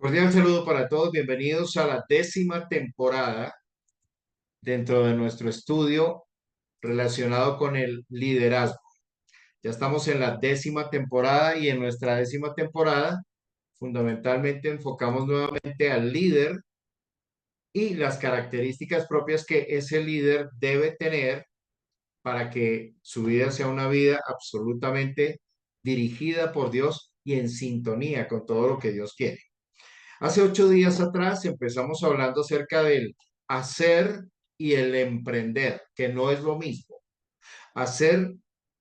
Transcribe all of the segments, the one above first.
Cordial saludo para todos, bienvenidos a la 10ª temporada dentro de nuestro estudio relacionado con el liderazgo. Ya estamos en la 10ª temporada y en nuestra 10ª temporada fundamentalmente enfocamos nuevamente al líder y las características propias que ese líder debe tener para que su vida sea una vida absolutamente dirigida por Dios y en sintonía con todo lo que Dios quiere. Hace 8 días atrás empezamos hablando acerca del hacer y el emprender, que no es lo mismo. Hacer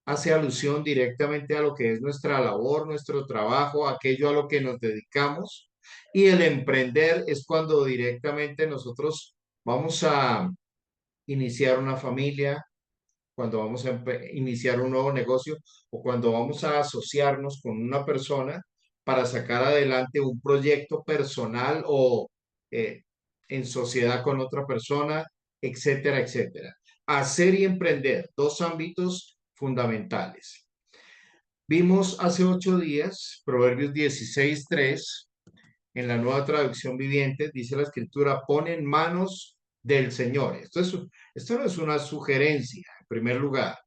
hace alusión directamente a lo que es nuestra labor, nuestro trabajo, aquello a lo que nos dedicamos. Y el emprender es cuando directamente nosotros vamos a iniciar una familia, cuando vamos a iniciar un nuevo negocio o cuando vamos a asociarnos con una persona para sacar adelante un proyecto personal o eh, en sociedad con otra persona, etcétera, etcétera. Hacer y emprender, dos ámbitos fundamentales. Vimos hace 8 días, Proverbios 16:3, en la Nueva Traducción Viviente, dice la Escritura, pon en manos del Señor. Esto no es una sugerencia, en primer lugar.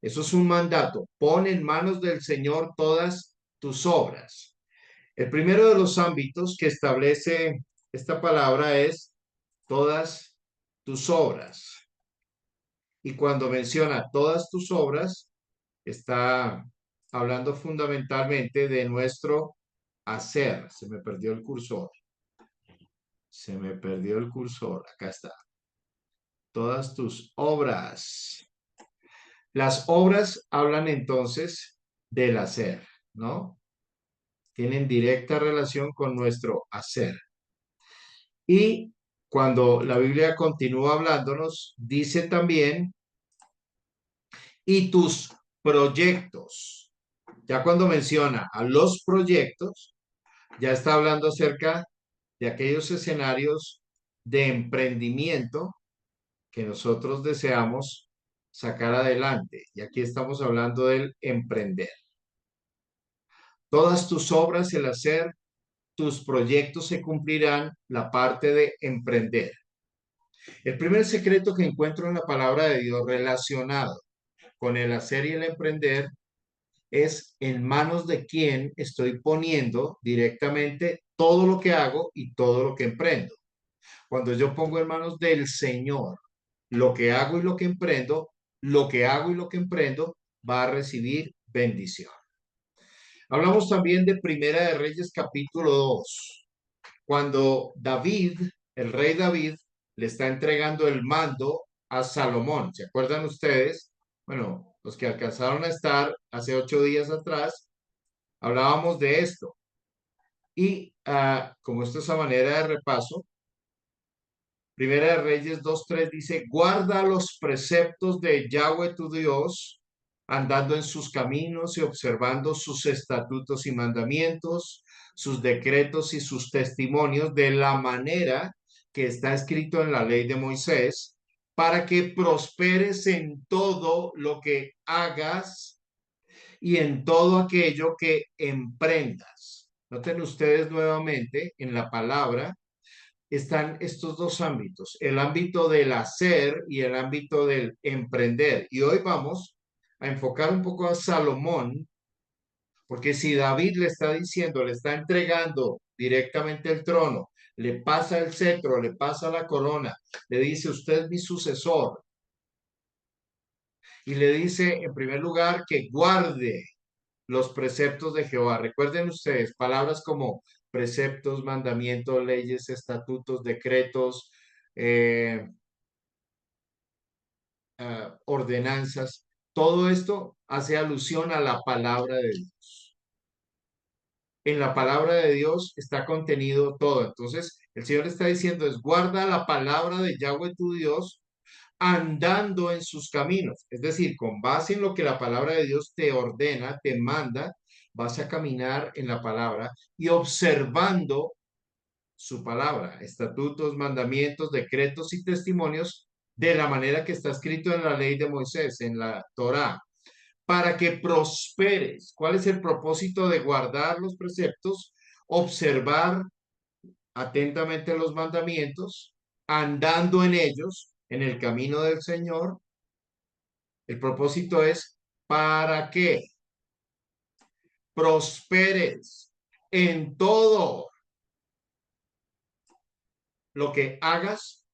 Eso es un mandato. Pon en manos del Señor todas tus obras. El primero de los ámbitos que establece esta palabra es todas tus obras. Y cuando menciona todas tus obras, está hablando fundamentalmente de nuestro hacer. Se me perdió el cursor. Se me perdió el cursor. Acá está. Todas tus obras. Las obras hablan entonces del hacer, ¿no? Tienen directa relación con nuestro hacer. Y cuando la Biblia continúa hablándonos, dice también, y tus proyectos. Ya cuando menciona a los proyectos, ya está hablando acerca de aquellos escenarios de emprendimiento que nosotros deseamos sacar adelante. Y aquí estamos hablando del emprender. Todas tus obras, el hacer, tus proyectos se cumplirán, la parte de emprender. El primer secreto que encuentro en la palabra de Dios relacionado con el hacer y el emprender es en manos de quién estoy poniendo directamente todo lo que hago y todo lo que emprendo. Cuando yo pongo en manos del Señor lo que hago y lo que emprendo, lo que hago y lo que emprendo va a recibir bendición. Hablamos también de Primera de Reyes capítulo 2, cuando David, el rey David, le está entregando el mando a Salomón. ¿Se acuerdan ustedes? Bueno, los que alcanzaron a estar hace 8 días atrás, hablábamos de esto. Y como esto es a manera de repaso, Primera de Reyes 2:3 dice, guarda los preceptos de Yahweh tu Dios, andando en sus caminos y observando sus estatutos y mandamientos, sus decretos y sus testimonios de la manera que está escrito en la ley de Moisés, para que prosperes en todo lo que hagas y en todo aquello que emprendas. Noten ustedes nuevamente en la palabra están estos dos ámbitos, el ámbito del hacer y el ámbito del emprender. Y hoy vamos a enfocar un poco a Salomón, porque si David le está diciendo, le está entregando directamente el trono, le pasa el cetro, le pasa la corona, le dice, usted es mi sucesor, y le dice en primer lugar que guarde los preceptos de Jehová. Recuerden ustedes, palabras como preceptos, mandamientos, leyes, estatutos, decretos, eh, ordenanzas, todo esto hace alusión a la palabra de Dios. En la palabra de Dios está contenido todo. Entonces, el Señor está diciendo es guarda la palabra de Yahweh tu Dios andando en sus caminos. Es decir, con base en lo que la palabra de Dios te ordena, te manda, vas a caminar en la palabra y observando su palabra, estatutos, mandamientos, decretos y testimonios de la manera que está escrito en la ley de Moisés, en la Torá, para que prosperes. ¿Cuál es el propósito de guardar los preceptos? Observar atentamente los mandamientos, andando en ellos, en el camino del Señor. El propósito es para que prosperes en todo lo que hagas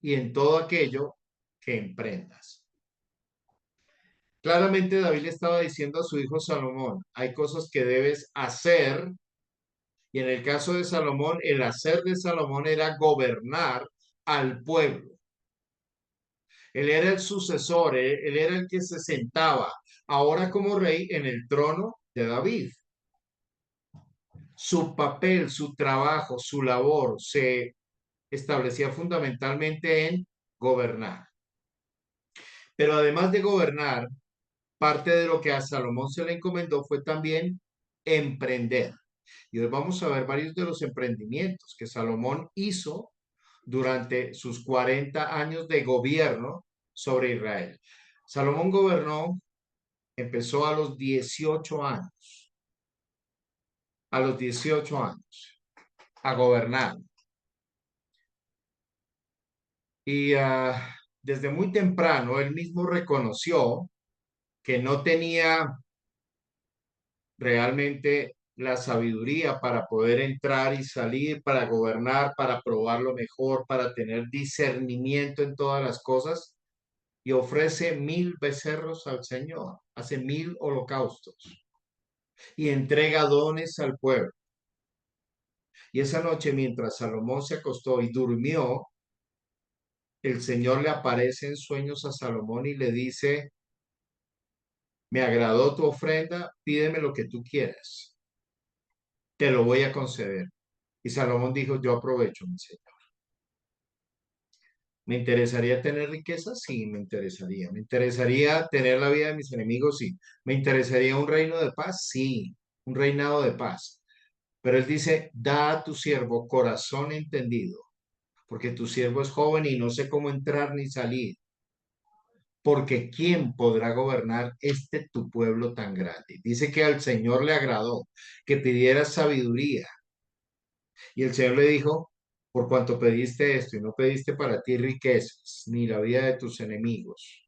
y en todo aquello que emprendas. Claramente David le estaba diciendo a su hijo Salomón, hay cosas que debes hacer, y en el caso de Salomón, el hacer de Salomón era gobernar al pueblo. Él era el sucesor, él era el que se sentaba ahora como rey en el trono de David. Su papel, su trabajo, su labor se establecía fundamentalmente en gobernar. Pero además de gobernar, parte de lo que a Salomón se le encomendó fue también emprender. Y hoy vamos a ver varios de los emprendimientos que Salomón hizo durante sus 40 años de gobierno sobre Israel. Salomón gobernó, empezó a los 18 años, a los 18 años, a gobernar. Y desde muy temprano él mismo reconoció que no tenía realmente la sabiduría para poder entrar y salir, para gobernar, para probar lo mejor, para tener discernimiento en todas las cosas, y ofrece 1000 becerros al Señor, hace 1000 holocaustos y entrega dones al pueblo. Y esa noche, mientras Salomón se acostó y durmió, el Señor le aparece en sueños a Salomón y le dice: me agradó tu ofrenda, pídeme lo que tú quieras, te lo voy a conceder. Y Salomón dijo: yo aprovecho, mi Señor. ¿Me interesaría tener riqueza? Sí, me interesaría. ¿Me interesaría tener la vida de mis enemigos? Sí. ¿Me interesaría un reino de paz? Sí, un reinado de paz. Pero él dice: da a tu siervo corazón entendido, porque tu siervo es joven y no sé cómo entrar ni salir. Porque ¿quién podrá gobernar este tu pueblo tan grande? Dice que al Señor le agradó que pidiera sabiduría. Y el Señor le dijo: por cuanto pediste esto y no pediste para ti riquezas, ni la vida de tus enemigos,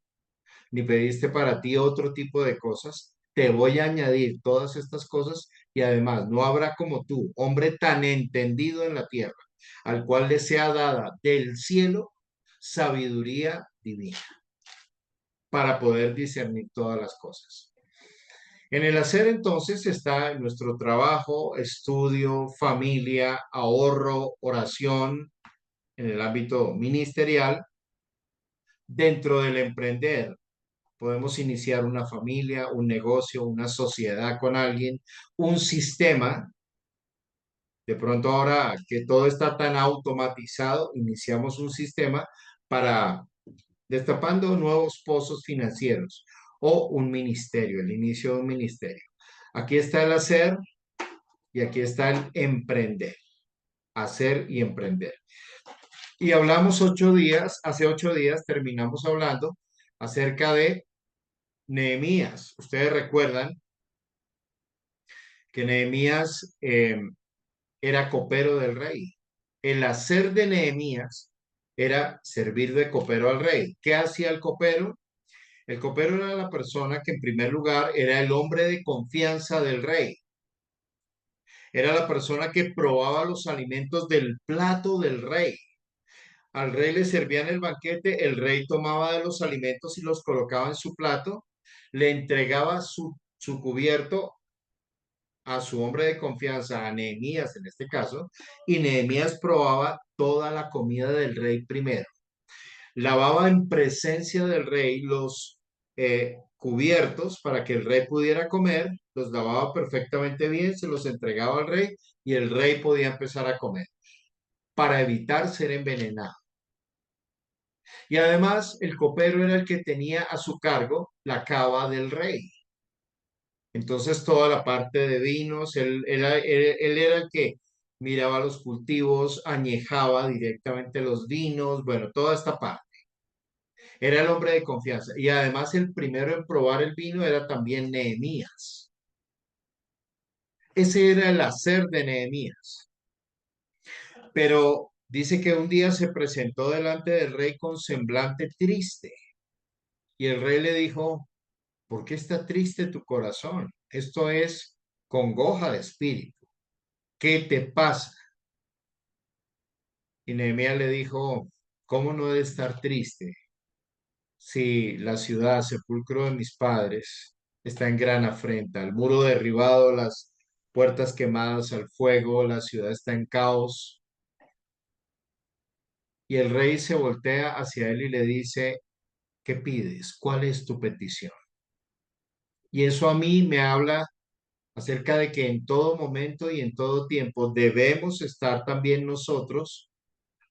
ni pediste para ti otro tipo de cosas, te voy a añadir todas estas cosas, y además no habrá como tú, hombre tan entendido en la tierra, al cual le sea dada del cielo sabiduría divina para poder discernir todas las cosas. En el hacer entonces está nuestro trabajo, estudio, familia, ahorro, oración en el ámbito ministerial. Dentro del emprender podemos iniciar una familia, un negocio, una sociedad con alguien, un sistema. De pronto ahora que todo está tan automatizado, iniciamos un sistema para destapando nuevos pozos financieros o un ministerio, el inicio de un ministerio. Aquí está el hacer y aquí está el emprender, hacer y emprender. Y hablamos 8 días, hace 8 días terminamos hablando acerca de Nehemías. Ustedes recuerdan que Nehemías era copero del rey. El hacer de Nehemías era servir de copero al rey. ¿Qué hacía el copero? El copero era la persona que en primer lugar era el hombre de confianza del rey. Era la persona que probaba los alimentos del plato del rey. Al rey le servían el banquete, el rey tomaba de los alimentos y los colocaba en su plato, le entregaba su cubierto a su hombre de confianza, a Nehemías en este caso, y Nehemías probaba toda la comida del rey primero. Lavaba en presencia del rey los cubiertos para que el rey pudiera comer, los lavaba perfectamente bien, se los entregaba al rey y el rey podía empezar a comer para evitar ser envenenado. Y además el copero era el que tenía a su cargo la cava del rey. Entonces toda la parte de vinos, él era el que miraba los cultivos, añejaba directamente los vinos, bueno, toda esta parte. Era el hombre de confianza. Y además el primero en probar el vino era también Nehemías. Ese era el hacer de Nehemías. Pero dice que un día se presentó delante del rey con semblante triste y el rey le dijo, ¿por qué está triste tu corazón? Esto es congoja de espíritu. ¿Qué te pasa? Y Nehemías le dijo, ¿cómo no he de estar triste si la ciudad, sepulcro de mis padres, está en gran afrenta? El muro derribado, las puertas quemadas al fuego, la ciudad está en caos. Y el rey se voltea hacia él y le dice, ¿qué pides? ¿Cuál es tu petición? Y eso a mí me habla acerca de que en todo momento y en todo tiempo debemos estar también nosotros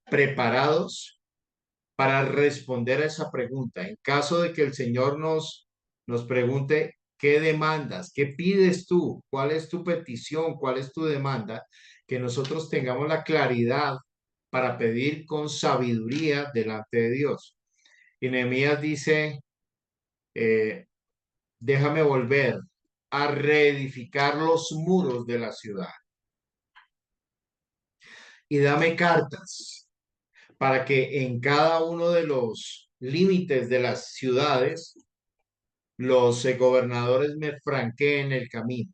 preparados para responder a esa pregunta. En caso de que el Señor nos pregunte, ¿qué demandas? ¿Qué pides tú? ¿Cuál es tu petición? ¿Cuál es tu demanda? Que nosotros tengamos la claridad para pedir con sabiduría delante de Dios. Y Nehemías dice, eh, déjame volver a reedificar los muros de la ciudad y dame cartas para que en cada uno de los límites de las ciudades los gobernadores me franqueen el camino,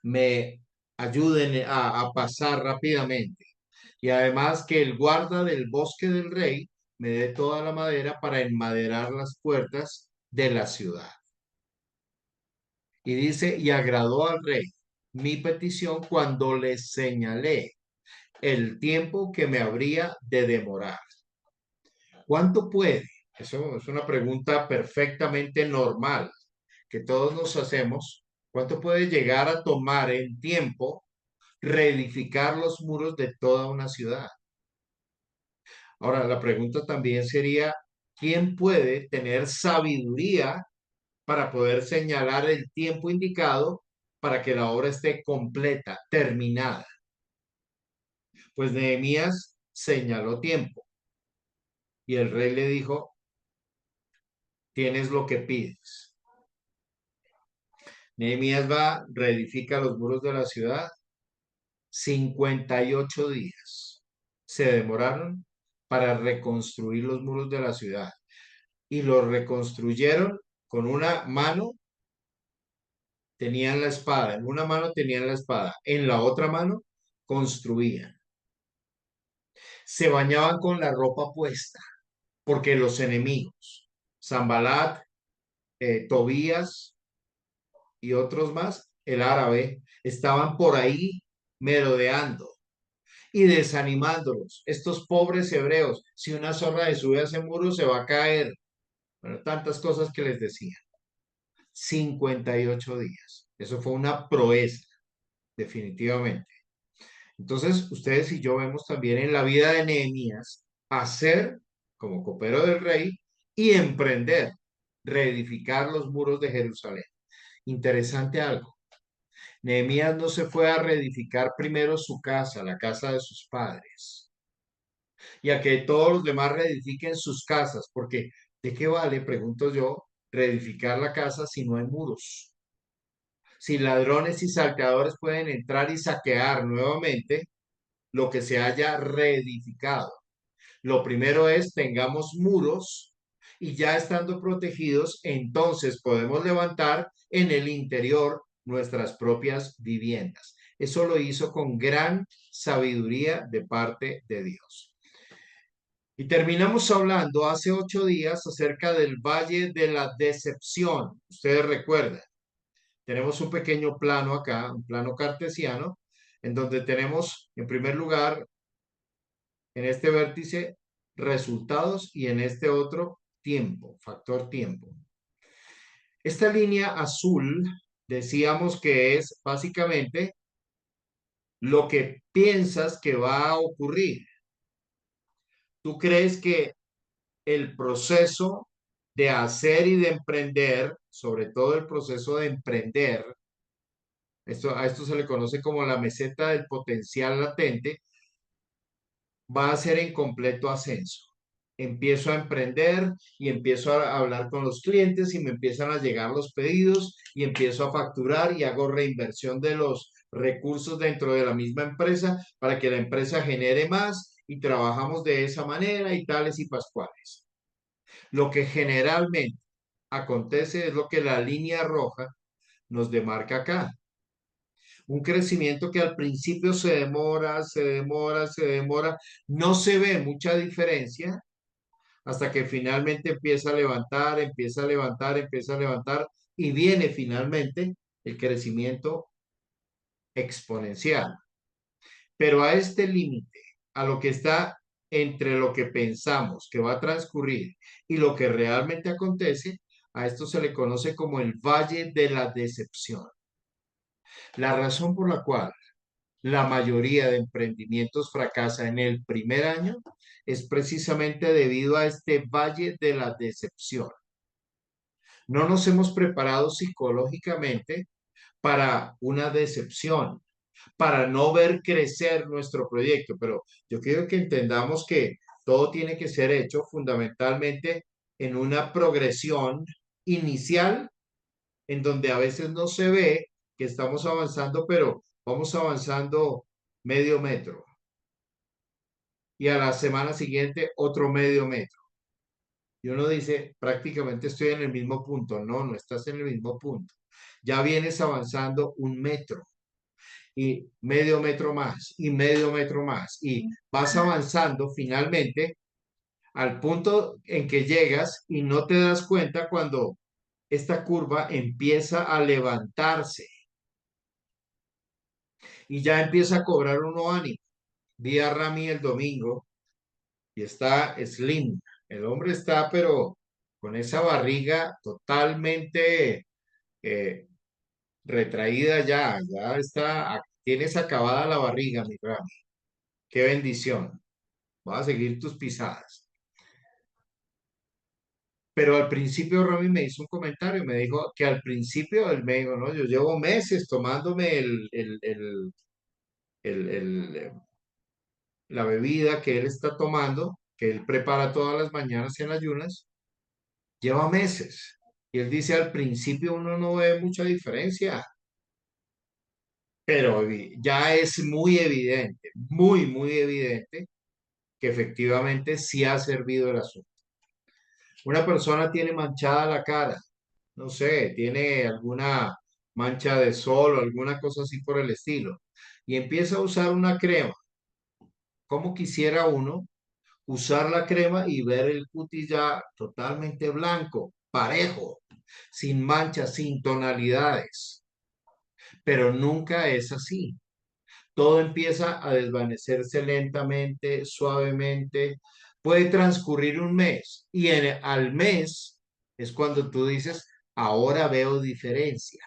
me ayuden a pasar rápidamente. Y además que el guarda del bosque del rey me dé toda la madera para enmaderar las puertas de la ciudad. Y dice, y agradó al rey mi petición cuando le señalé el tiempo que me habría de demorar. ¿Cuánto puede? Eso es una pregunta perfectamente normal que todos nos hacemos. ¿Cuánto puede llegar a tomar en tiempo reedificar los muros de toda una ciudad? Ahora, la pregunta también sería, ¿quién puede tener sabiduría para poder señalar el tiempo indicado para que la obra esté completa, terminada? Pues Nehemías señaló tiempo y el rey le dijo, tienes lo que pides. Nehemías va, reedifica los muros de la ciudad. 58 días se demoraron para reconstruir los muros de la ciudad y los reconstruyeron con una mano, tenían la espada, en una mano tenían la espada, en la otra mano construían. Se bañaban con la ropa puesta porque los enemigos, Sanbalat, Tobías y otros más, el árabe, estaban por ahí merodeando y desanimándolos. Estos pobres hebreos, si una zorra le sube a ese muro, se va a caer. Bueno, tantas cosas que les decía. 58 días. Eso fue una proeza, definitivamente. Entonces, ustedes y yo vemos también en la vida de Nehemías hacer como copero del rey y emprender, reedificar los muros de Jerusalén. Interesante algo. Nehemías no se fue a reedificar primero su casa, la casa de sus padres, y a que todos los demás reedifiquen sus casas, porque ¿de qué vale, pregunto yo, reedificar la casa si no hay muros? Si ladrones y salteadores pueden entrar y saquear nuevamente lo que se haya reedificado. Lo primero es tengamos muros y ya estando protegidos, entonces podemos levantar en el interior nuestras propias viviendas. Eso lo hizo con gran sabiduría de parte de Dios. Y terminamos hablando hace 8 días acerca del Valle de la Decepción. Ustedes recuerdan, tenemos un pequeño plano acá, un plano cartesiano, en donde tenemos en primer lugar en este vértice resultados y en este otro tiempo, factor tiempo. Esta línea azul decíamos que es básicamente lo que piensas que va a ocurrir. ¿Tú crees que el proceso de hacer y de emprender, sobre todo el proceso de emprender, a esto se le conoce como la meseta del potencial latente, va a ser en completo ascenso? Empiezo a emprender y empiezo a hablar con los clientes y me empiezan a llegar los pedidos y empiezo a facturar y hago reinversión de los recursos dentro de la misma empresa para que la empresa genere más y trabajamos de esa manera y tales y pascuales. Lo que generalmente acontece es lo que la línea roja nos demarca acá. Un crecimiento que al principio se demora, se demora, no se ve mucha diferencia hasta que finalmente empieza a levantar, empieza a levantar, empieza a levantar y viene finalmente el crecimiento exponencial. Pero a este límite, a lo que está entre lo que pensamos que va a transcurrir y lo que realmente acontece, a esto se le conoce como el valle de la decepción. La razón por la cual la mayoría de emprendimientos fracasa en el primer año es precisamente debido a este valle de la decepción. No nos hemos preparado psicológicamente para una decepción, para no ver crecer nuestro proyecto, pero yo quiero que entendamos que todo tiene que ser hecho fundamentalmente en una progresión inicial en donde a veces no se ve que estamos avanzando, pero vamos avanzando medio metro y a la semana siguiente otro medio metro. Y uno dice, prácticamente estoy en el mismo punto. No, no estás en el mismo punto. Ya vienes avanzando un metro y medio metro más y medio metro más y vas avanzando finalmente al punto en que llegas y no te das cuenta cuando esta curva empieza a levantarse y ya empieza a cobrar uno ánimo. Vi a Rami el domingo y está slim. El hombre está, pero con esa barriga totalmente eh, retraída ya, ya está, tienes acabada la barriga, mi Rami. Qué bendición. Voy a seguir tus pisadas. Pero al principio Rami me hizo un comentario, me dijo que al principio él me dijo, no, yo llevo meses tomándome el, la bebida que él está tomando, que él prepara todas las mañanas en ayunas, lleva meses. Y él dice, al principio uno no ve mucha diferencia, pero ya es muy evidente, muy, muy evidente que efectivamente sí ha servido el asunto. Una persona tiene manchada la cara, no sé, tiene alguna mancha de sol o alguna cosa así por el estilo, y empieza a usar una crema. ¿Cómo quisiera uno usar la crema y ver el cutis ya totalmente blanco, parejo, sin manchas, sin tonalidades? Pero nunca es así. Todo empieza a desvanecerse lentamente, suavemente. Puede transcurrir un mes y al mes es cuando tú dices, ahora veo diferencia,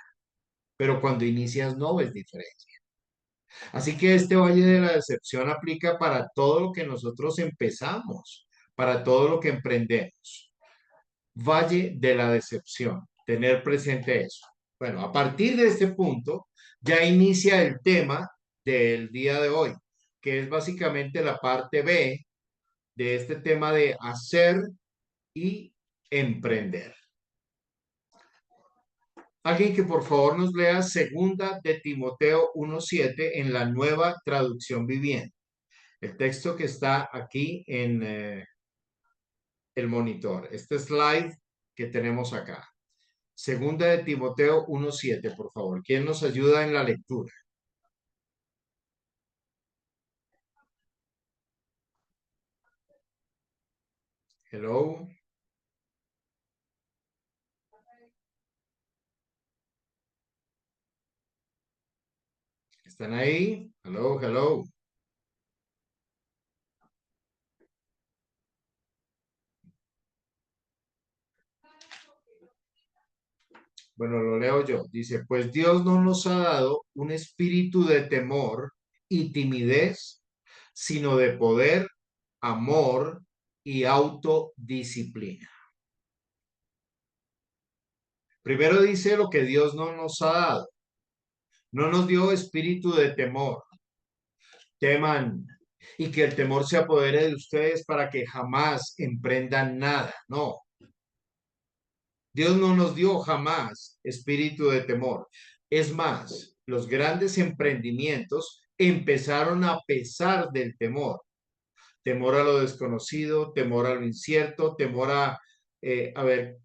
pero cuando inicias no ves diferencia. Así que este valle de la decepción aplica para todo lo que nosotros empezamos, para todo lo que emprendemos. Valle de la decepción, tener presente eso. Bueno, a partir de este punto ya inicia el tema del día de hoy, que es básicamente la parte B de este tema de hacer y emprender. Alguien que por favor nos lea segunda de Timoteo 1:7 en la nueva traducción viviente. El texto que está aquí en el monitor, este slide que tenemos acá. Segunda de Timoteo 1:7, por favor. ¿Quién nos ayuda en la lectura? Hello, ¿están ahí? Hello, hello. Bueno, lo leo yo. Dice, pues Dios no nos ha dado un espíritu de temor y timidez, sino de poder, amor y autodisciplina. Primero dice lo que Dios no nos ha dado. No nos dio espíritu de temor. Teman y que el temor se apodere de ustedes para que jamás emprendan nada. No, Dios no nos dio jamás espíritu de temor. Es más, los grandes emprendimientos empezaron a pesar del temor. Temor a lo desconocido, temor a lo incierto, temor a ver,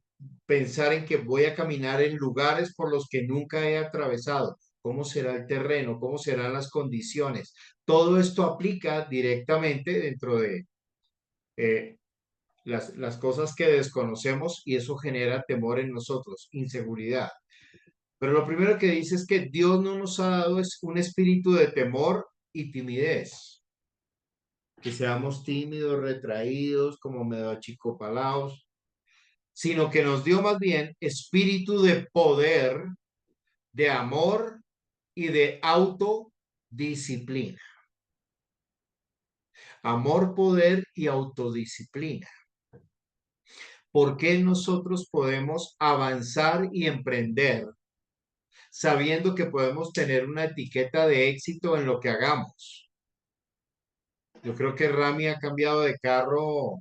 pensar en que voy a caminar en lugares por los que nunca he atravesado. ¿Cómo será el terreno? ¿Cómo serán las condiciones? Todo esto aplica directamente dentro de eh, las cosas que desconocemos y eso genera temor en nosotros, inseguridad. Pero lo primero que dice es que Dios no nos ha dado es un espíritu de temor y timidez, que seamos tímidos, retraídos, como medio achicopalados, sino que nos dio más bien espíritu de poder, de amor y de autodisciplina. Amor, poder y autodisciplina. ¿Por qué nosotros podemos avanzar y emprender sabiendo que podemos tener una etiqueta de éxito en lo que hagamos? Yo creo que Rami ha cambiado de carro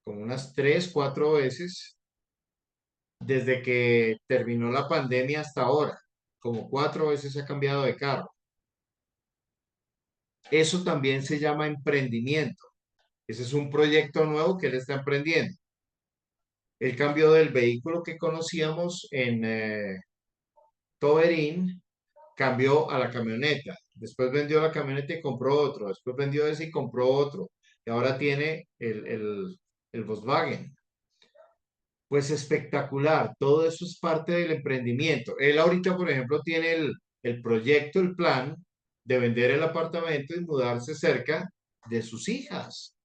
como unas 3, 4 veces desde que terminó la pandemia hasta ahora. Como 4 veces ha cambiado de carro. Eso también se llama emprendimiento. Ese es un proyecto nuevo que él está emprendiendo. El cambio del vehículo que conocíamos en Toberín, cambió a la camioneta. Después vendió la camioneta y compró otro. Después vendió ese y compró otro. Y ahora tiene el Volkswagen. Pues espectacular. Todo eso es parte del emprendimiento. Él ahorita, por ejemplo, tiene el proyecto, el plan de vender el apartamento y mudarse cerca de sus hijas,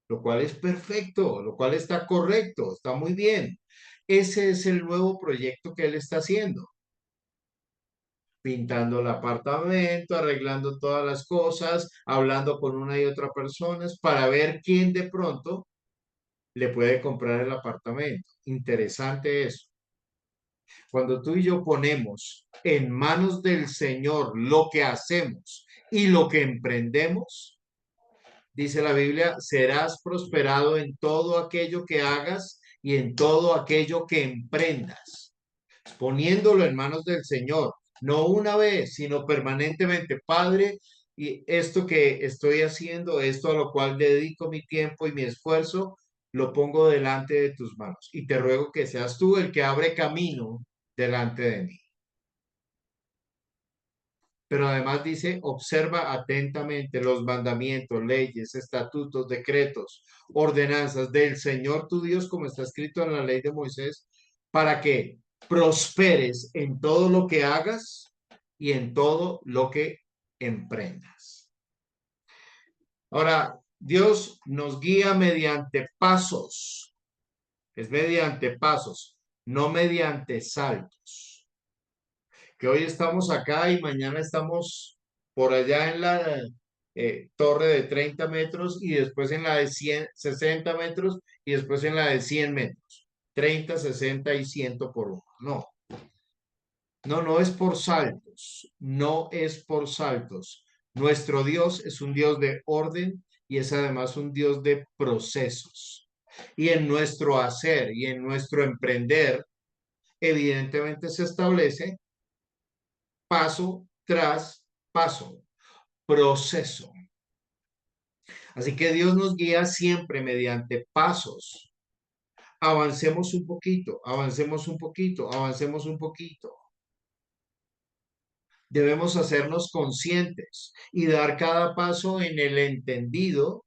lo cual es perfecto, lo cual está correcto, está muy bien. Ese es el nuevo proyecto que él está haciendo, pintando el apartamento, arreglando todas las cosas, hablando con una y otra persona para ver quién de pronto le puede comprar el apartamento. Interesante eso. Cuando tú y yo ponemos en manos del Señor lo que hacemos y lo que emprendemos, dice la Biblia, serás prosperado en todo aquello que hagas y en todo aquello que emprendas, poniéndolo en manos del Señor, no una vez, sino permanentemente. Padre, y esto que estoy haciendo, esto a lo cual dedico mi tiempo y mi esfuerzo, lo pongo delante de tus manos y te ruego que seas tú el que abre camino delante de mí. Pero además dice, observa atentamente los mandamientos, leyes, estatutos, decretos, ordenanzas del Señor tu Dios, como está escrito en la ley de Moisés, para que prosperes en todo lo que hagas y en todo lo que emprendas. Ahora, Dios nos guía mediante pasos, es mediante pasos, no mediante saltos. Que hoy estamos acá y mañana estamos por allá en la torre de 30 metros y después en la de 60 metros y después en la de 100 metros. 30, 60 y 100 por uno. No, no es por saltos, no es por saltos. Nuestro Dios es un Dios de orden y es además un Dios de procesos. Y en nuestro hacer y en nuestro emprender, evidentemente se establece paso tras paso, proceso. Así que Dios nos guía siempre mediante pasos. Avancemos un poquito, avancemos un poquito, avancemos un poquito. Debemos hacernos conscientes y dar cada paso en el entendido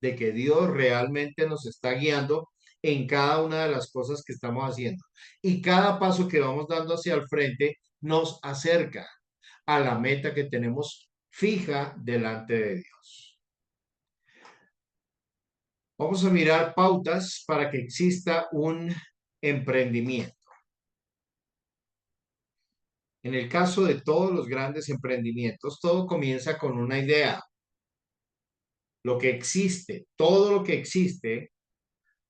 de que Dios realmente nos está guiando en cada una de las cosas que estamos haciendo. Y cada paso que vamos dando hacia el frente nos acerca a la meta que tenemos fija delante de Dios. Vamos a mirar pautas para que exista un emprendimiento. En el caso de todos los grandes emprendimientos, todo comienza con una idea. Lo que existe, todo lo que existe,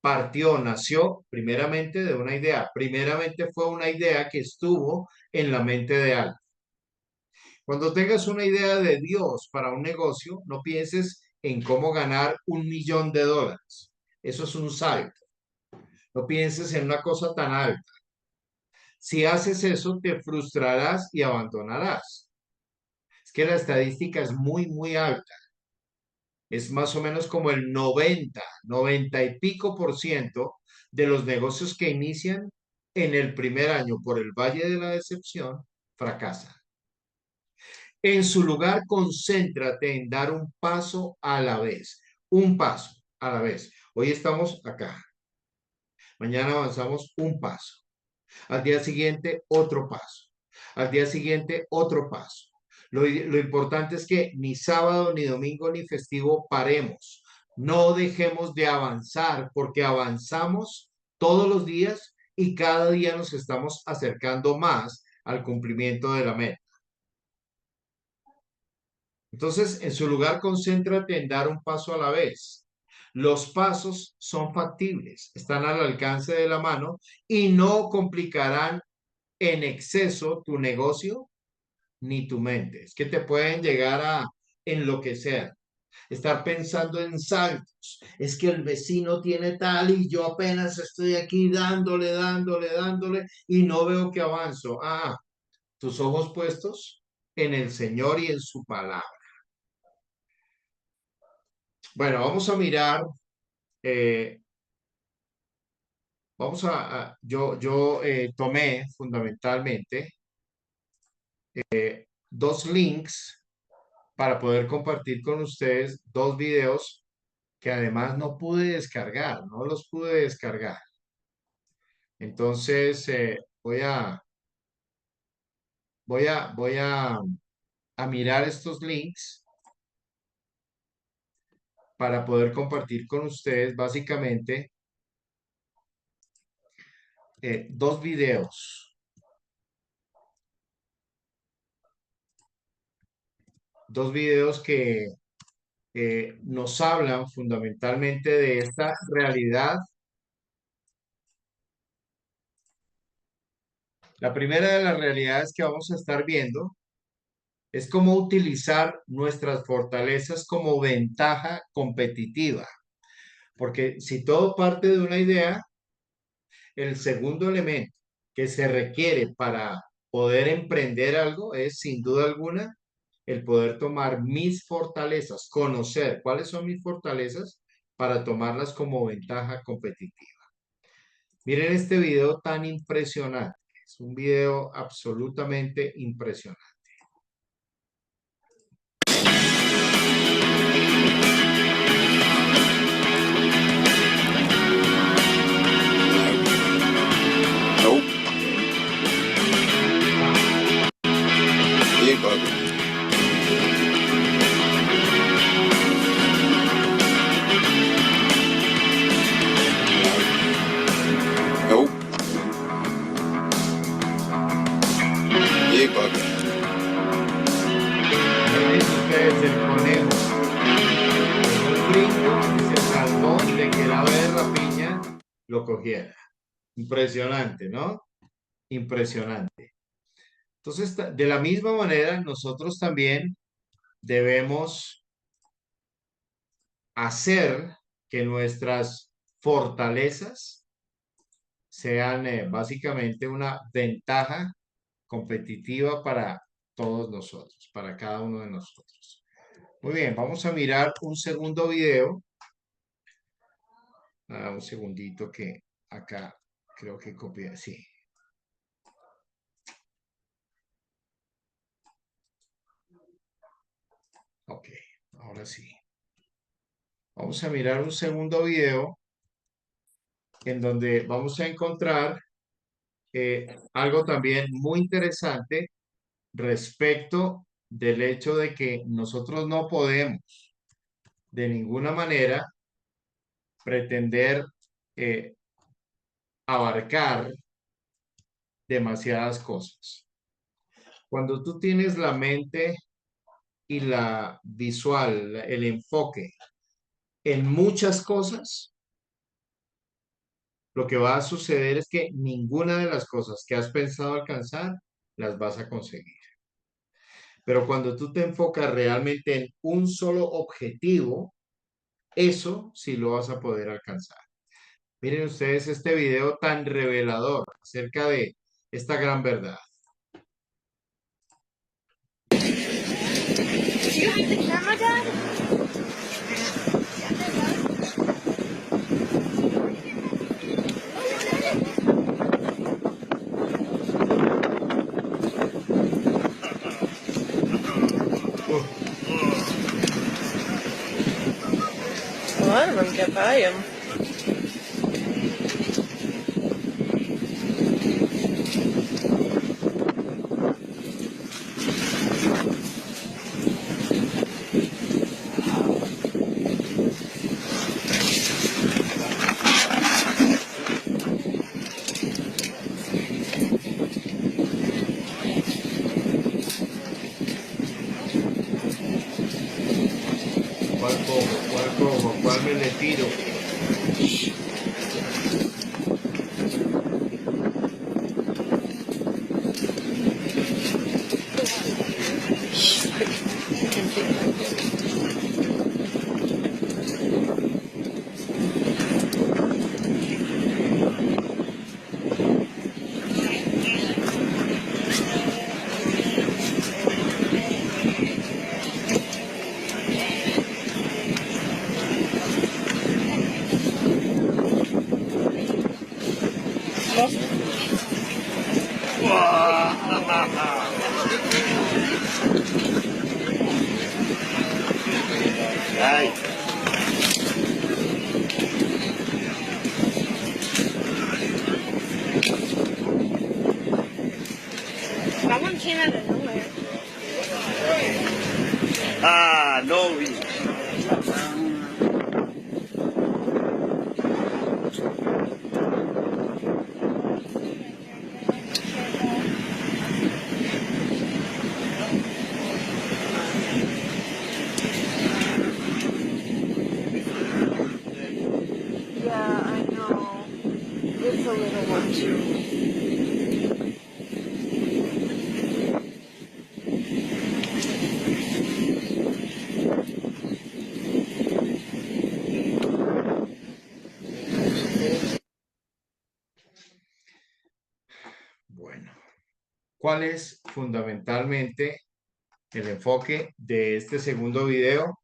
nació primeramente de una idea. Primeramente fue una idea que estuvo en la mente de alguien. Cuando tengas una idea de Dios para un negocio, no pienses en cómo ganar $1.000.000. Eso es un salto. No pienses en una cosa tan alta. Si haces eso, te frustrarás y abandonarás. Es que la estadística es muy, muy alta. Es más o menos como el 90 y pico por ciento de los negocios que inician en el primer año por el Valle de la Decepción fracasan. En su lugar, concéntrate en dar un paso a la vez, un paso a la vez. Hoy estamos acá, mañana avanzamos un paso, al día siguiente otro paso, al día siguiente otro paso. Lo importante es que ni sábado, ni domingo, ni festivo paremos. No dejemos de avanzar porque avanzamos todos los días y cada día nos estamos acercando más al cumplimiento de la meta. Entonces, en su lugar, concéntrate en dar un paso a la vez. Los pasos son factibles, están al alcance de la mano y no complicarán en exceso tu negocio ni tu mente. Es que te pueden llegar a enloquecer, estar pensando en saltos. Es que el vecino tiene tal y yo apenas estoy aquí dándole, dándole, dándole y no veo que avanzo. Tus ojos puestos en el Señor y en su palabra. Bueno, vamos a mirar, eh, yo tomé fundamentalmente dos links para poder compartir con ustedes dos videos que además no pude descargar, no los pude descargar. Entonces, voy a mirar estos links para poder compartir con ustedes básicamente dos videos. Dos videos que nos hablan fundamentalmente de esta realidad. La primera de las realidades que vamos a estar viendo es cómo utilizar nuestras fortalezas como ventaja competitiva. Porque si todo parte de una idea, el segundo elemento que se requiere para poder emprender algo es, sin duda alguna, el poder tomar mis fortalezas, conocer cuáles son mis fortalezas para tomarlas como ventaja competitiva. Miren este video tan impresionante. Es un video absolutamente impresionante. Nope. Big bugger. Nope. Big bugger. Miren ustedes el conejo. Un brinco y se salvó de que el ave de rapiña lo cogiera. Impresionante, ¿no? Impresionante. Entonces, de la misma manera, nosotros también debemos hacer que nuestras fortalezas sean básicamente una ventaja competitiva para todos nosotros, para cada uno de nosotros. Muy bien, vamos a mirar un segundo video. Un segundito que acá creo que copié, sí. Ok, ahora sí. Vamos a mirar un segundo video en donde vamos a encontrar algo también muy interesante respecto del hecho de que nosotros no podemos de ninguna manera pretender eh, abarcar demasiadas cosas. Cuando tú tienes la mente y la visual, el enfoque en muchas cosas, lo que va a suceder es que ninguna de las cosas que has pensado alcanzar las vas a conseguir. Pero cuando tú te enfocas realmente en un solo objetivo, eso sí lo vas a poder alcanzar. Miren ustedes este video tan revelador acerca de esta gran verdad. Do you have the camera, Dad? Uf, A lot of them get by him. ¿cuál cojo? ¿Cuál cojo? ¿Cuál me le tiro? Ay. That one came out of nowhere. Ah, no vi. Yeah, I know. It's a little one too. Bueno, ¿cuál es fundamentalmente el enfoque de este segundo video?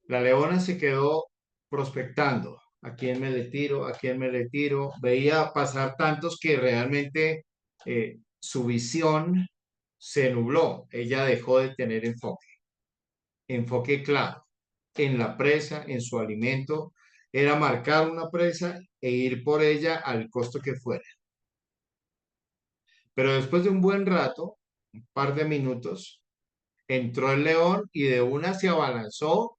La leona se quedó prospectando. ¿A quién me le tiro? ¿A quién me le tiro? Veía pasar tantos que realmente su visión se nubló. Ella dejó de tener enfoque. Enfoque claro en la presa, en su alimento. Era marcar una presa e ir por ella al costo que fuera. Pero después de un buen rato, un par de minutos, entró el león y de una se abalanzó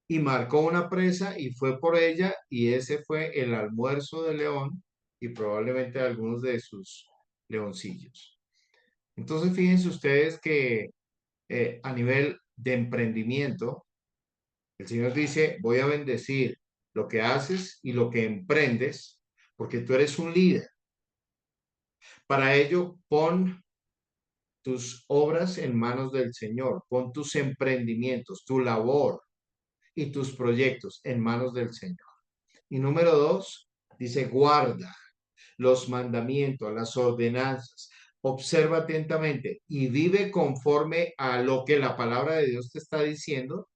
y marcó una presa y fue por ella y ese fue el almuerzo de león y probablemente algunos de sus leoncillos. Entonces, fíjense ustedes que a nivel de emprendimiento, el Señor dice, voy a bendecir lo que haces y lo que emprendes, porque tú eres un líder. Para ello, pon tus obras en manos del Señor, pon tus emprendimientos, tu labor y tus proyectos en manos del Señor. Y número dos, dice, guarda los mandamientos, las ordenanzas, observa atentamente y vive conforme a lo que la palabra de Dios te está diciendo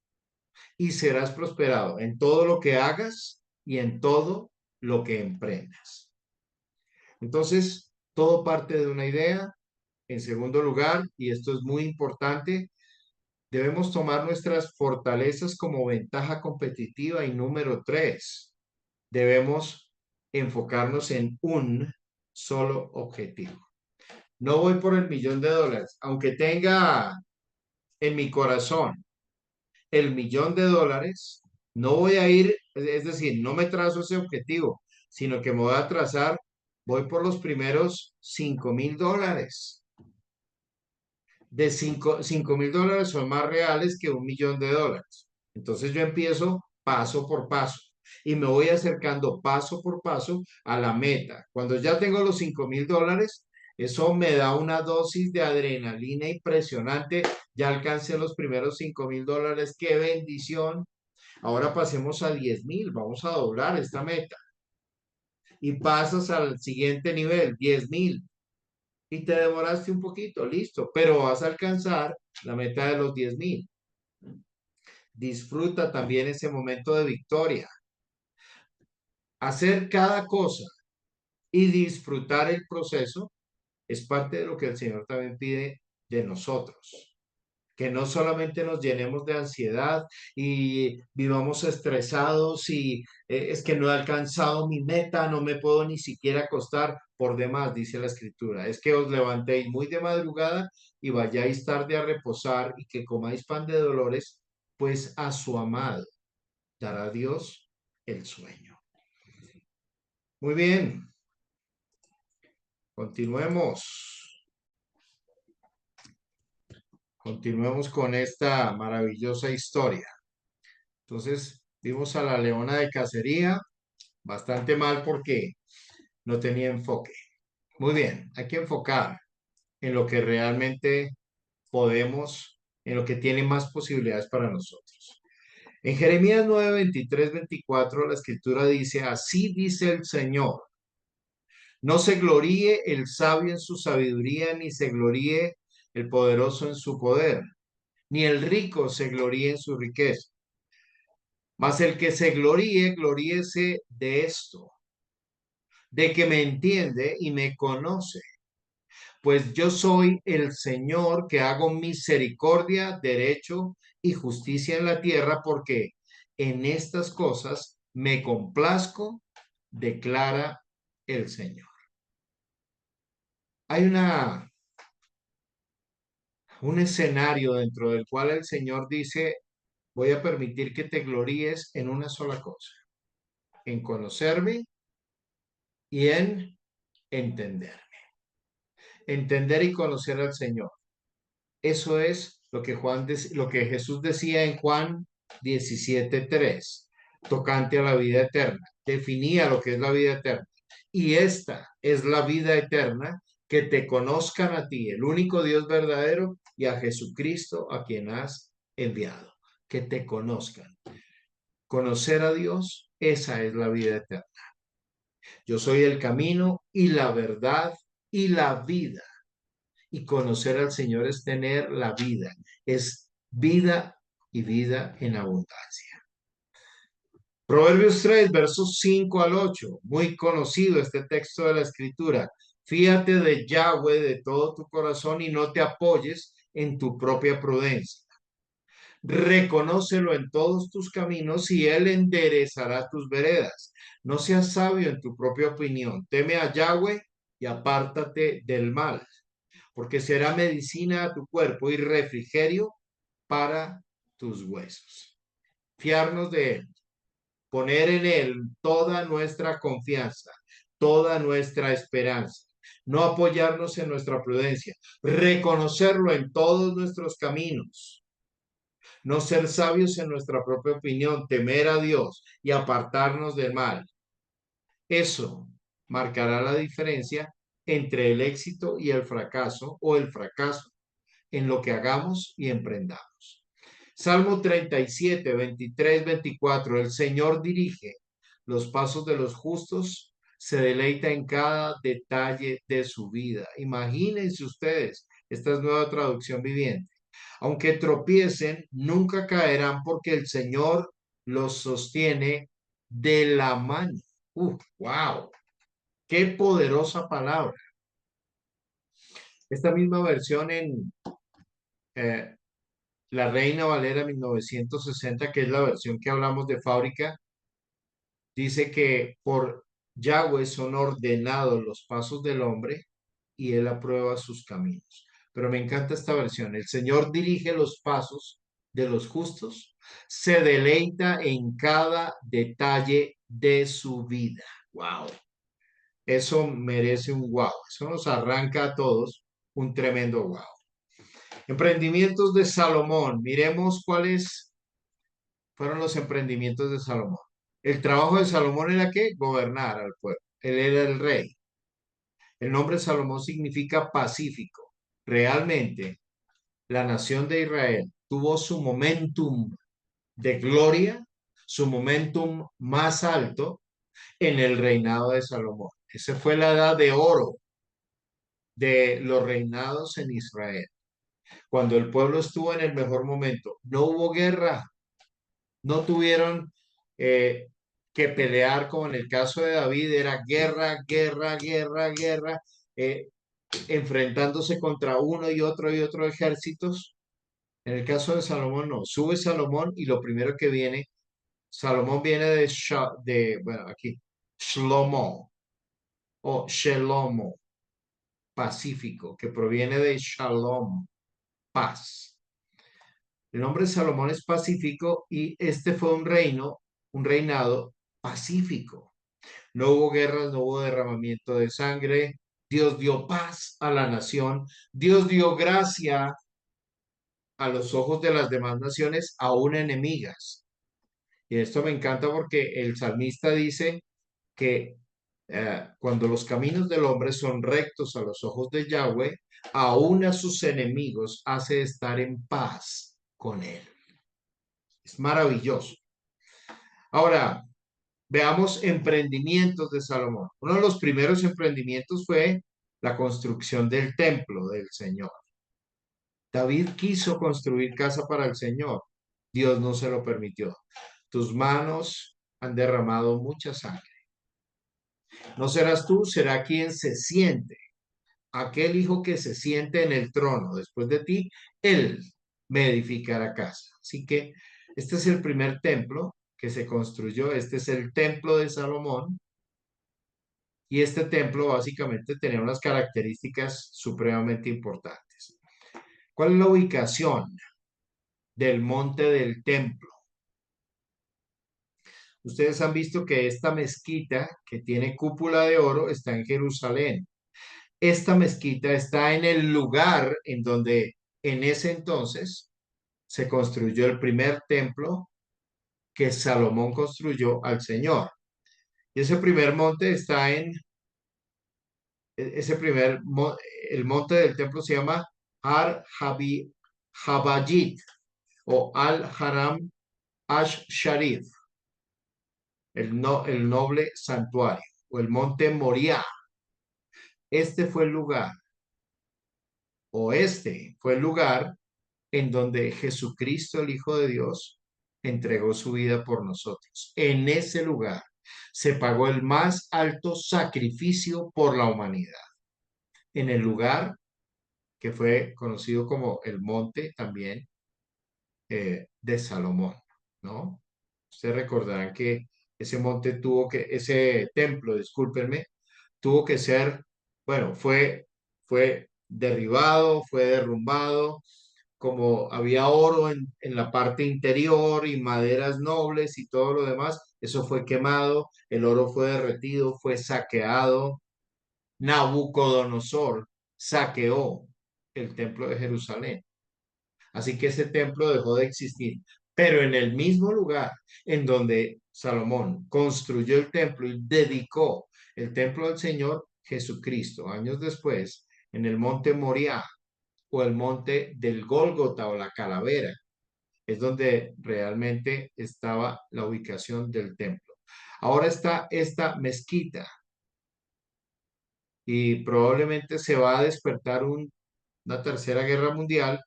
y serás prosperado en todo lo que hagas y en todo lo que emprendas. Entonces, todo parte de una idea. En segundo lugar, y esto es muy importante, debemos tomar nuestras fortalezas como ventaja competitiva. Y número tres, debemos enfocarnos en un solo objetivo. No voy por el $1.000.000, aunque tenga en mi corazón el $1.000.000, no voy a ir, es decir, no me trazo ese objetivo, sino que me voy a trazar, voy por los primeros $5.000. De $5.000 son más reales que $1.000.000. Entonces yo empiezo paso por paso y me voy acercando paso por paso a la meta. Cuando ya tengo los $5.000, eso me da una dosis de adrenalina impresionante. Ya alcancé los primeros $5.000. ¡Qué bendición! Ahora pasemos a 10.000. Vamos a doblar esta meta. Y pasas al siguiente nivel, 10.000. y te demoraste un poquito, listo, pero vas a alcanzar la meta de los 10,000. Disfruta también ese momento de victoria. Hacer cada cosa y disfrutar el proceso es parte de lo que el Señor también pide de nosotros. Que no solamente nos llenemos de ansiedad y vivamos estresados y es que no he alcanzado mi meta, no me puedo ni siquiera acostar por demás, dice la Escritura. Es que os levantéis muy de madrugada y vayáis tarde a reposar y que comáis pan de dolores, pues a su amado dará Dios el sueño. Muy bien, continuemos. Continuemos con esta maravillosa historia. Entonces, vimos a la leona de cacería, bastante mal porque no tenía enfoque. Muy bien, hay que enfocar en lo que realmente podemos, en lo que tiene más posibilidades para nosotros. En Jeremías 9, 23, 24, la escritura dice, así dice el Señor, no se gloríe el sabio en su sabiduría, ni se gloríe el poderoso en su poder, ni el rico se gloríe en su riqueza. Mas el que se gloríe, gloríese de esto, de que me entiende y me conoce, pues yo soy el Señor que hago misericordia, derecho y justicia en la tierra, porque en estas cosas me complazco, declara el Señor. Hay un escenario dentro del cual el Señor dice, voy a permitir que te gloríes en una sola cosa, en conocerme y en entender. Entender y conocer al Señor. Eso es lo que lo que Jesús decía en Juan 17:3, tocante a la vida eterna. Definía lo que es la vida eterna. Y esta es la vida eterna, que te conozcan a ti, el único Dios verdadero, y a Jesucristo, a quien has enviado. Que te conozcan. Conocer a Dios, esa es la vida eterna. Yo soy el camino y la verdad y la vida. Y conocer al Señor es tener la vida, es vida y vida en abundancia. Proverbios 3, versos 5 al 8, muy conocido este texto de la Escritura. Fíate de Yahweh de todo tu corazón y no te apoyes en tu propia prudencia. Reconócelo en todos tus caminos y Él enderezará tus veredas. No seas sabio en tu propia opinión. Teme a Yahweh y apártate del mal, porque será medicina a tu cuerpo y refrigerio para tus huesos. Fiarnos de Él, poner en Él toda nuestra confianza, toda nuestra esperanza, no apoyarnos en nuestra prudencia, reconocerlo en todos nuestros caminos, no ser sabios en nuestra propia opinión, temer a Dios y apartarnos del mal. Eso marcará la diferencia entre el éxito y el fracaso, o el fracaso en lo que hagamos y emprendamos. Salmo 37, 23, 24. El Señor dirige los pasos de los justos, se deleita en cada detalle de su vida. Imagínense ustedes, esta es nueva traducción viviente. Aunque tropiecen, nunca caerán porque el Señor los sostiene de la mano. ¡Wow! ¡Qué poderosa palabra! Esta misma versión en eh, la Reina Valera 1960, que es la versión que hablamos de fábrica, dice que por Yahweh son ordenados los pasos del hombre y él aprueba sus caminos. Pero me encanta esta versión. El Señor dirige los pasos de los justos, se deleita en cada detalle de su vida. Wow. Eso merece un wow. Eso nos arranca a todos un tremendo wow. Emprendimientos de Salomón. Miremos cuáles fueron los emprendimientos de Salomón. El trabajo de Salomón era que gobernar al pueblo. Él era el rey. El nombre Salomón significa pacífico. Realmente, la nación de Israel tuvo su momentum de gloria, su momentum más alto en el reinado de Salomón. Esa fue la edad de oro de los reinados en Israel. Cuando el pueblo estuvo en el mejor momento, no hubo guerra, no tuvieron eh, que pelear como en el caso de David, era guerra, guerra, guerra, guerra, eh, enfrentándose contra uno y otro ejércitos. En el caso de Salomón, no. Sube Salomón y lo primero que viene, Salomón viene bueno, aquí, Shlomo o Shelomo, pacífico, que proviene de Shalom, paz. El nombre de Salomón es pacífico y este fue un reinado pacífico. No hubo guerras, no hubo derramamiento de sangre. Dios dio paz a la nación. Dios dio gracia a los ojos de las demás naciones, aún enemigas. Y esto me encanta porque el salmista dice que cuando los caminos del hombre son rectos a los ojos de Yahweh, aún a sus enemigos hace estar en paz con él. Es maravilloso. Ahora, veamos emprendimientos de Salomón. Uno de los primeros emprendimientos fue la construcción del templo del Señor. David quiso construir casa para el Señor. Dios no se lo permitió. Tus manos han derramado mucha sangre. No serás tú, será quien se siente. Aquel hijo que se siente en el trono después de ti, él me edificará casa. Así que este es el primer templo que se construyó. Este es el templo de Salomón. Y este templo básicamente tenía unas características supremamente importantes. ¿Cuál es la ubicación del monte del templo? Ustedes han visto que esta mezquita que tiene cúpula de oro está en Jerusalén. Esta mezquita está en el lugar en donde en ese entonces se construyó el primer templo que Salomón construyó al Señor. Y ese primer monte está ese el monte del templo se llama Har Habayit o Al Haram Ash Sharif, el noble santuario, o el monte Moriah. Este fue el lugar, o este fue el lugar en donde Jesucristo, el Hijo de Dios, entregó su vida por nosotros. En ese lugar se pagó el más alto sacrificio por la humanidad. En el lugar que fue conocido como el monte también de Salomón, ¿no? Ustedes recordarán que ese templo, discúlpenme, tuvo que ser, bueno, fue derribado, fue derrumbado, como había oro en la parte interior y maderas nobles y todo lo demás, eso fue quemado, el oro fue derretido, fue saqueado. Nabucodonosor saqueó el templo de Jerusalén. Así que ese templo dejó de existir. Pero en el mismo lugar en donde Salomón construyó el templo y dedicó el templo al Señor Jesucristo, años después, en el monte Moriah o el monte del Gólgota o la calavera, es donde realmente estaba la ubicación del templo. Ahora está esta mezquita y probablemente se va a despertar una tercera guerra mundial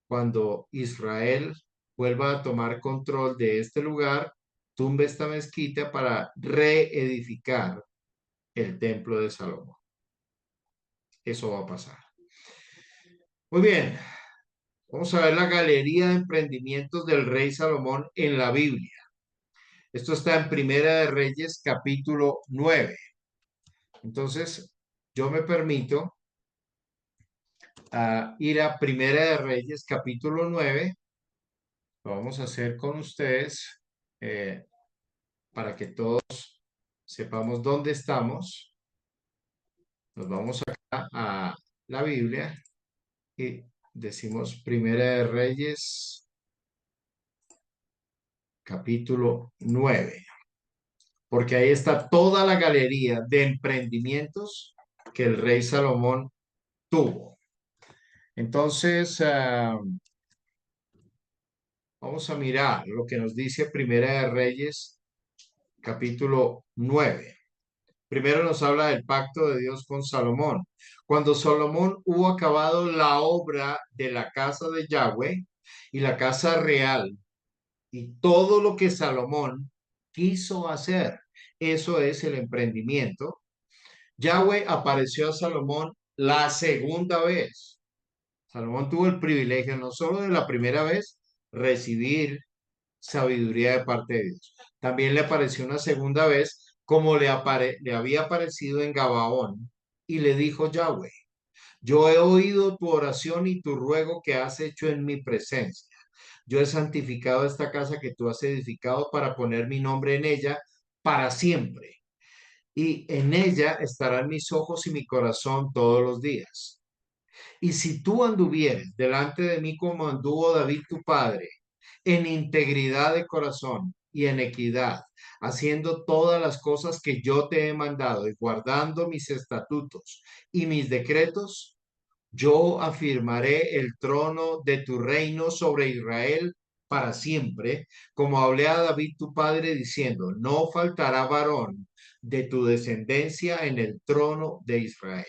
cuando Israel vuelva a tomar control de este lugar, tumbe esta mezquita para reedificar el templo de Salomón. Eso va a pasar. Muy bien, vamos a ver la galería de emprendimientos del rey Salomón en la Biblia. Esto está en Primera de Reyes, capítulo 9. Entonces, yo me permito ir a Primera de Reyes, capítulo 9. Lo vamos a hacer con ustedes para que todos sepamos dónde estamos. Nos vamos acá a la Biblia y decimos Primera de Reyes, capítulo 9, porque ahí está toda la galería de emprendimientos que el rey Salomón tuvo. Entonces, vamos a mirar lo que nos dice Primera de Reyes, capítulo 9. Primero nos habla del pacto de Dios con Salomón. Cuando Salomón hubo acabado la obra de la casa de Yahweh y la casa real y todo lo que Salomón quiso hacer, eso es el emprendimiento. Yahweh apareció a Salomón la segunda vez. Salomón tuvo el privilegio no solo de la primera vez recibir sabiduría de parte de Dios, también le apareció una segunda vez como le había aparecido en Gabaón y le dijo Yahweh, yo he oído tu oración y tu ruego que has hecho en mi presencia. Yo he santificado esta casa que tú has edificado para poner mi nombre en ella para siempre. Y en ella estarán mis ojos y mi corazón todos los días. Y si tú anduvieres delante de mí como anduvo David tu padre, en integridad de corazón y en equidad, haciendo todas las cosas que yo te he mandado y guardando mis estatutos y mis decretos, yo afirmaré el trono de tu reino sobre Israel para siempre, como hablé a David tu padre diciendo, no faltará varón de tu descendencia en el trono de Israel.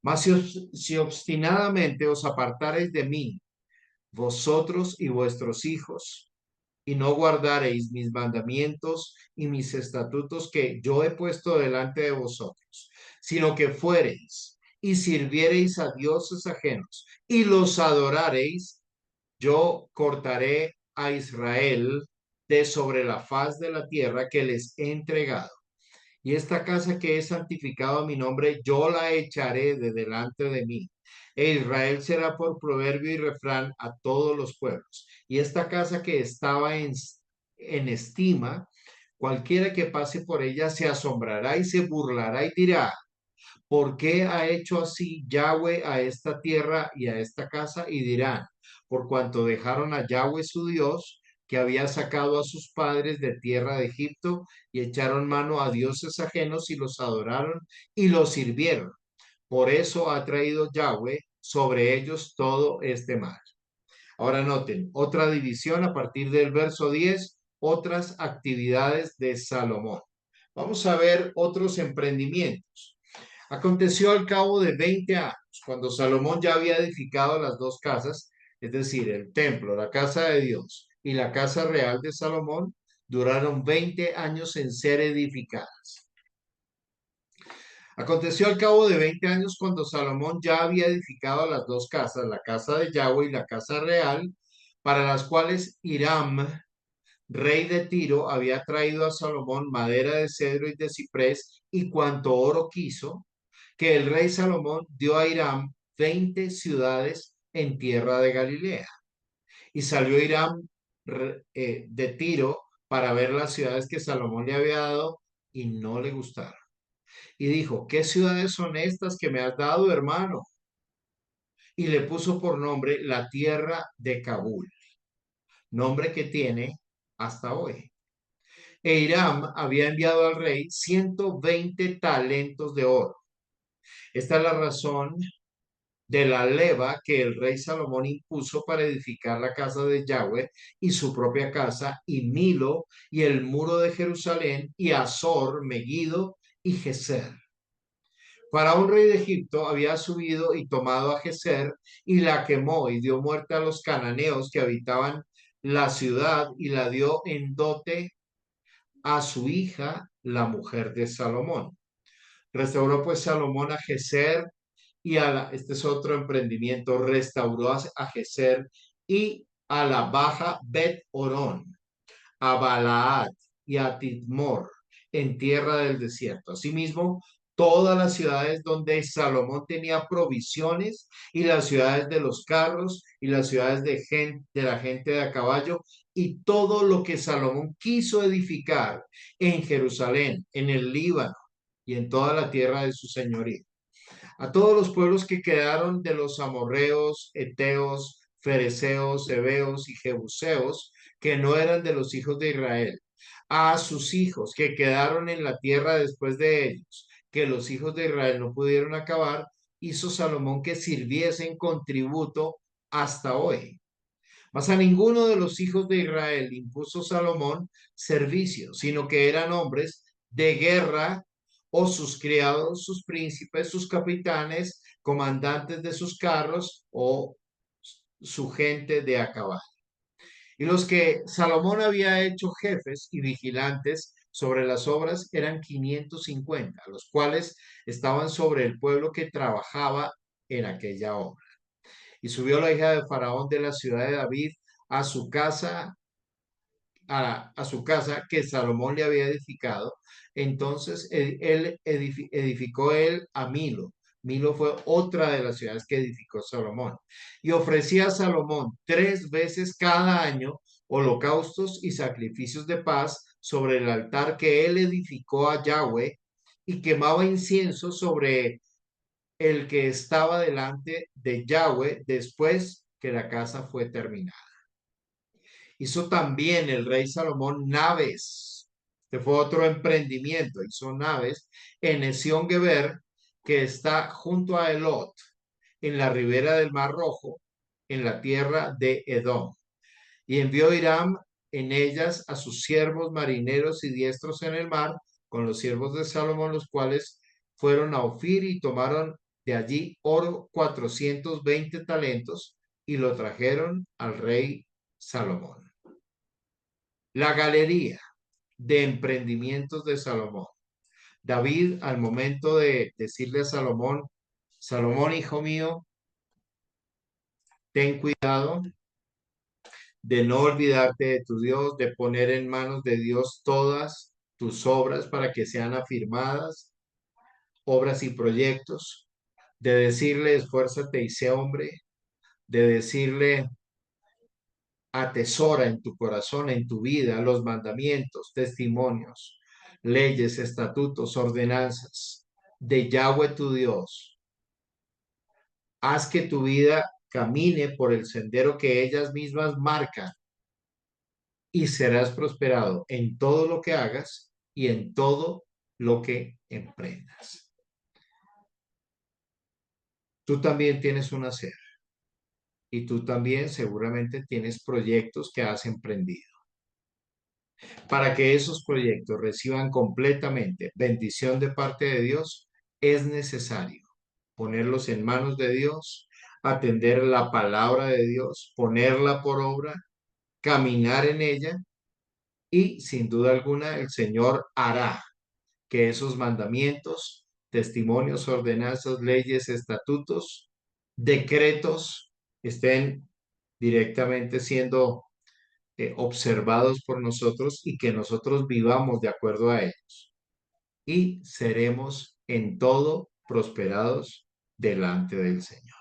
Mas si obstinadamente os apartareis de mí, vosotros y vuestros hijos, y no guardareis mis mandamientos y mis estatutos que yo he puesto delante de vosotros, sino que fuereis y sirviereis a dioses ajenos y los adorareis, yo cortaré a Israel de sobre la faz de la tierra que les he entregado. Y esta casa que he santificado a mi nombre, yo la echaré de delante de mí. E Israel será por proverbio y refrán a todos los pueblos. Y esta casa que estaba en estima, cualquiera que pase por ella se asombrará y se burlará y dirá, ¿por qué ha hecho así Yahweh a esta tierra y a esta casa? Y dirán, por cuanto dejaron a Yahweh su Dios, que había sacado a sus padres de tierra de Egipto, y echaron mano a dioses ajenos y los adoraron y los sirvieron. Por eso ha traído Yahweh sobre ellos todo este mal. Ahora noten, otra división a partir del verso 10, otras actividades de Salomón. Vamos a ver otros emprendimientos. Aconteció al cabo de 20 años, cuando Salomón ya había edificado las dos casas, es decir, el templo, la casa de Dios y la casa real de Salomón, duraron 20 años en ser edificadas. Aconteció al cabo de 20 años, cuando Salomón ya había edificado las dos casas, la casa de Yahweh y la casa real, para las cuales Hiram, rey de Tiro, había traído a Salomón madera de cedro y de ciprés y cuanto oro quiso, que el rey Salomón dio a Hiram 20 ciudades en tierra de Galilea. Y salió Hiram de Tiro para ver las ciudades que Salomón le había dado y no le gustaron. Y dijo, ¿qué ciudades son estas que me has dado, hermano? Y le puso por nombre la tierra de Kabul, nombre que tiene hasta hoy. E Hiram había enviado al rey 120 talentos de oro. Esta es la razón de la leva que el rey Salomón impuso para edificar la casa de Yahweh y su propia casa, y Milo y el muro de Jerusalén, y Azor, Megiddo y Geser. Faraón, rey de Egipto, había subido y tomado a Geser y la quemó y dio muerte a los cananeos que habitaban la ciudad y la dio en dote a su hija, la mujer de Salomón. Restauró pues Salomón a Geser este es otro emprendimiento, restauró a Geser y a la baja Bet Orón, a Balaad y a Tidmor en tierra del desierto. Asimismo, todas las ciudades donde Salomón tenía provisiones y las ciudades de los carros y las ciudades de la gente de a caballo y todo lo que Salomón quiso edificar en Jerusalén, en el Líbano y en toda la tierra de su señorío. A todos los pueblos que quedaron de los amorreos, eteos, fereceos, heveos y jebuseos, que no eran de los hijos de Israel, a sus hijos que quedaron en la tierra después de ellos, que los hijos de Israel no pudieron acabar, hizo Salomón que sirviesen con tributo hasta hoy. Mas a ninguno de los hijos de Israel impuso Salomón servicio, sino que eran hombres de guerra o sus criados, sus príncipes, sus capitanes, comandantes de sus carros o su gente de a caballo. Y los que Salomón había hecho jefes y vigilantes sobre las obras eran 550, los cuales estaban sobre el pueblo que trabajaba en aquella obra. Y subió la hija de Faraón de la ciudad de David a su casa, a su casa que Salomón le había edificado. Entonces edificó él a Milo. Milo fue otra de las ciudades que edificó Salomón. Y ofrecía a Salomón 3 veces cada año holocaustos y sacrificios de paz sobre el altar que él edificó a Yahweh, y quemaba incienso sobre el que estaba delante de Yahweh después que la casa fue terminada. Hizo también el rey Salomón naves. Este fue otro emprendimiento. Hizo naves en Esión Geber, que está junto a Elot, en la ribera del Mar Rojo, en la tierra de Edom. Y envió Hiram en ellas a sus siervos marineros y diestros en el mar, con los siervos de Salomón, los cuales fueron a Ofir y tomaron de allí oro 420 talentos y lo trajeron al rey Salomón. La galería de emprendimientos de Salomón. David, al momento de decirle a Salomón, Salomón, hijo mío, ten cuidado de no olvidarte de tu Dios, de poner en manos de Dios todas tus obras para que sean afirmadas, obras y proyectos, de decirle, esfuérzate y sé hombre, de decirle, atesora en tu corazón, en tu vida, los mandamientos, testimonios, leyes, estatutos, ordenanzas de Yahweh tu Dios. Haz que tu vida camine por el sendero que ellas mismas marcan y serás prosperado en todo lo que hagas y en todo lo que emprendas. Tú también tienes un hacer y tú también seguramente tienes proyectos que has emprendido. Para que esos proyectos reciban completamente bendición de parte de Dios, es necesario ponerlos en manos de Dios, atender la palabra de Dios, ponerla por obra, caminar en ella y sin duda alguna el Señor hará que esos mandamientos, testimonios, ordenanzas, leyes, estatutos, decretos estén directamente siendo observados por nosotros y que nosotros vivamos de acuerdo a ellos. Y seremos en todo prosperados delante del Señor.